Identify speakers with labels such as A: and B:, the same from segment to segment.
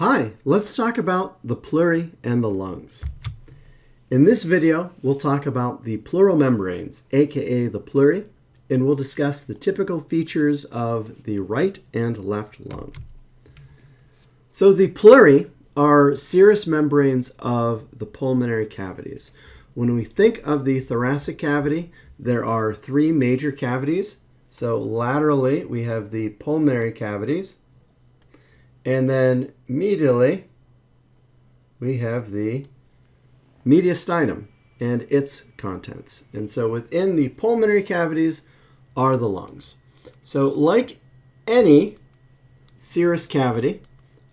A: Hi, let's talk about the pleurae and the lungs. In this video, we'll talk about the pleural membranes, aka the pleurae, and we'll discuss the typical features of the right and left lung. So the pleurae are serous membranes of the pulmonary cavities. When we think of the thoracic cavity, there are three major cavities. So laterally, we have the pulmonary cavities. And then medially, we have the mediastinum and its contents. And so within the pulmonary cavities are the lungs. So like any serous cavity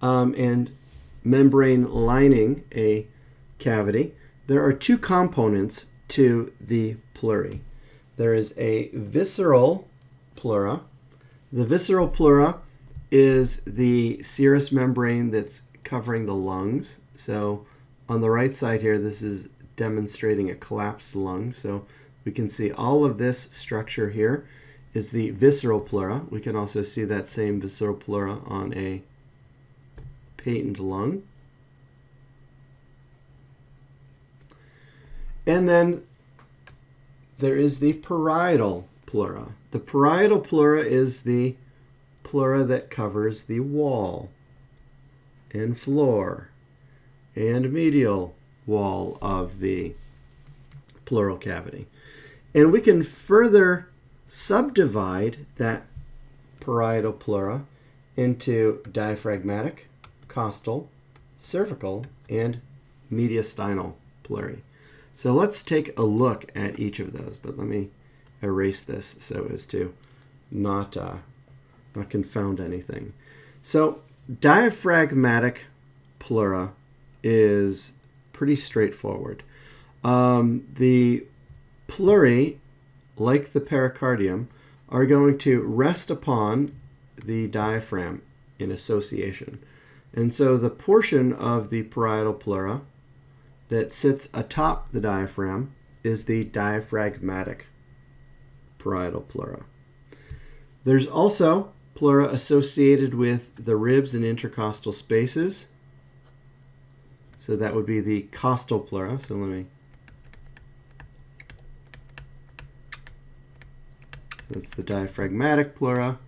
A: and membrane lining a cavity, there are two components to the pleurae. There is a visceral pleura. The visceral pleura is the serous membrane that's covering the lungs. So on the right side here, this is demonstrating a collapsed lung. So we can see all of this structure here is the visceral pleura. We can also see that same visceral pleura on a patent lung. And then there is the parietal pleura. The parietal pleura is the pleura that covers the wall and floor and medial wall of the pleural cavity. And we can further subdivide that parietal pleura into diaphragmatic, costal, cervical, and mediastinal pleurae. So let's take a look at each of those, but let me erase this so as to not confound anything. So diaphragmatic pleura is pretty straightforward. The pleurae, like the pericardium, are going to rest upon the diaphragm in association. And so the portion of the parietal pleura that sits atop the diaphragm is the diaphragmatic parietal pleura. There's also pleura associated with the ribs and intercostal spaces. So that would be the costal pleura. So that's the diaphragmatic pleura.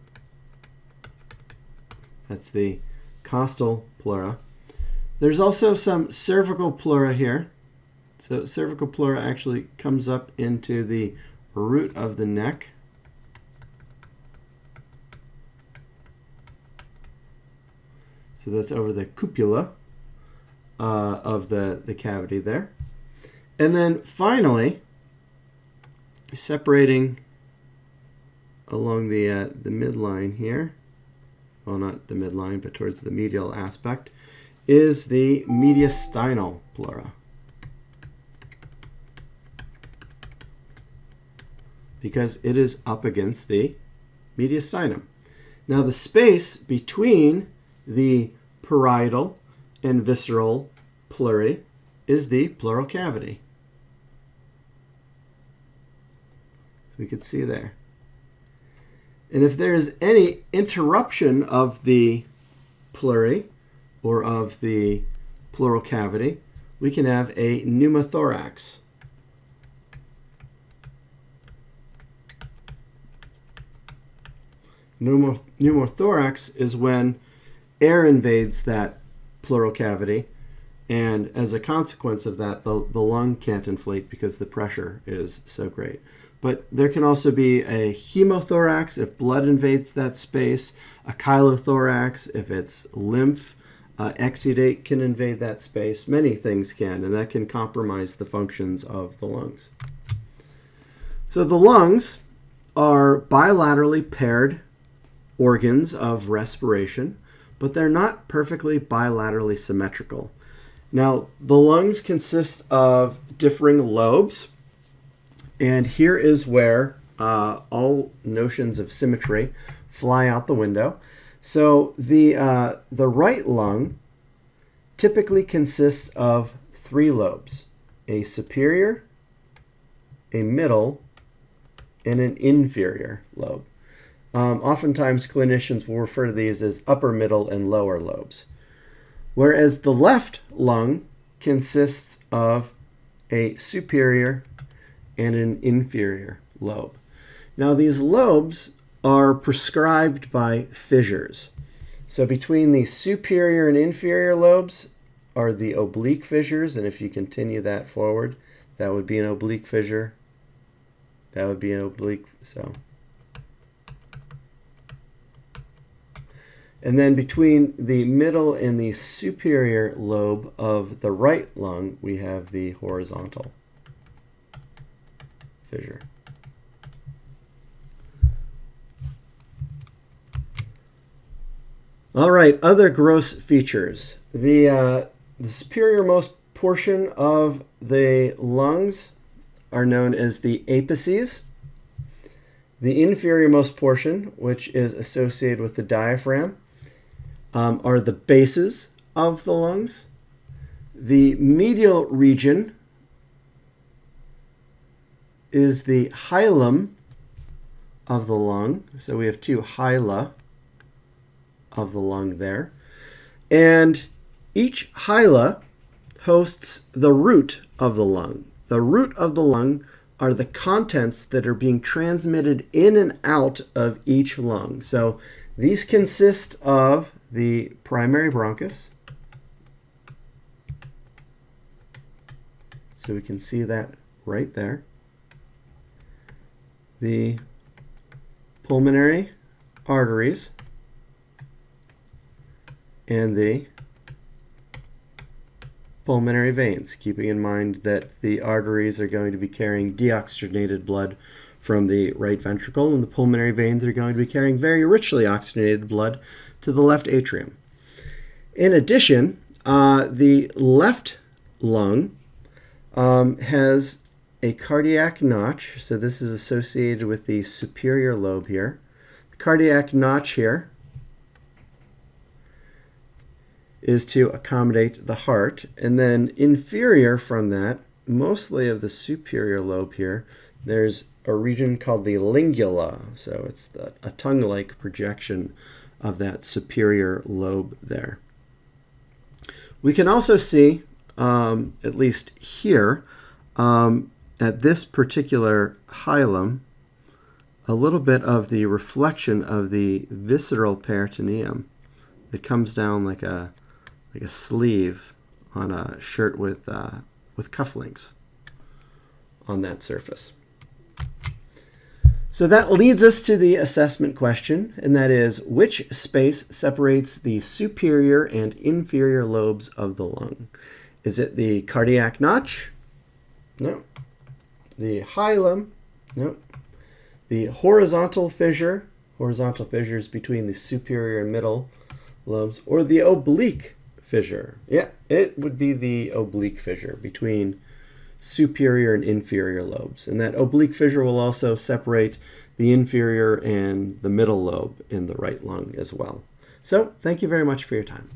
A: That's the costal pleura. There's also some cervical pleura here. So cervical pleura actually comes up into the root of the neck. So that's over the cupula of the cavity there. And then finally, separating along the midline here, well, not the midline, but towards the medial aspect, is the mediastinal pleura. Because it is up against the mediastinum. Now the space between the parietal and visceral pleurae is the pleural cavity. So we could see there. And if there is any interruption of the pleurae or of the pleural cavity, we can have a pneumothorax. Pneumothorax is when air invades that pleural cavity, and as a consequence of that, the lung can't inflate because the pressure is so great. But there can also be a hemothorax if blood invades that space, a chylothorax if it's lymph, exudate can invade that space. Many things can, and that can compromise the functions of the lungs. So the lungs are bilaterally paired organs of respiration, but they're not perfectly bilaterally symmetrical. Now, the lungs consist of differing lobes, and here is where all notions of symmetry fly out the window. So the right lung typically consists of three lobes: a superior, a middle, and an inferior lobe. Oftentimes clinicians will refer to these as upper, middle, and lower lobes. whereas the left lung consists of a superior and an inferior lobe. Now these lobes are prescribed by fissures. So between the superior and inferior lobes are the oblique fissures, and if you continue that forward, that would be an oblique fissure. That would be an oblique, so. And then between the middle and the superior lobe of the right lung, we have the horizontal fissure. All right, other gross features. The superiormost portion of the lungs are known as the apices. The inferiormost portion, which is associated with the diaphragm, are the bases of the lungs. The medial region is the hilum of the lung. So we have two hyla of the lung there. And each hyla hosts the root of the lung. The root of the lung are the contents that are being transmitted in and out of each lung. So these consist of the primary bronchus. So we can see that right there. The pulmonary arteries and the pulmonary veins, keeping in mind that the arteries are going to be carrying deoxygenated blood from the right ventricle, and the pulmonary veins are going to be carrying very richly oxygenated blood to the left atrium. In addition, the left lung has a cardiac notch, so this is associated with the superior lobe here. The cardiac notch here is to accommodate the heart, and then inferior from that, mostly of the superior lobe here, there's a region called the lingula, so it's a tongue-like projection of that superior lobe there. We can also see, at least here, at this particular hilum, a little bit of the reflection of the visceral peritoneum that comes down like a sleeve on a shirt with cufflinks on that surface. So that leads us to the assessment question, and that is, which space separates the superior and inferior lobes of the lung? Is it the cardiac notch? No. The hilum? No. The horizontal fissure? Horizontal fissures between the superior and middle lobes, or the oblique fissure? Yeah, it would be the oblique fissure between superior and inferior lobes. And that oblique fissure will also separate the inferior and the middle lobe in the right lung as well. So, thank you very much for your time.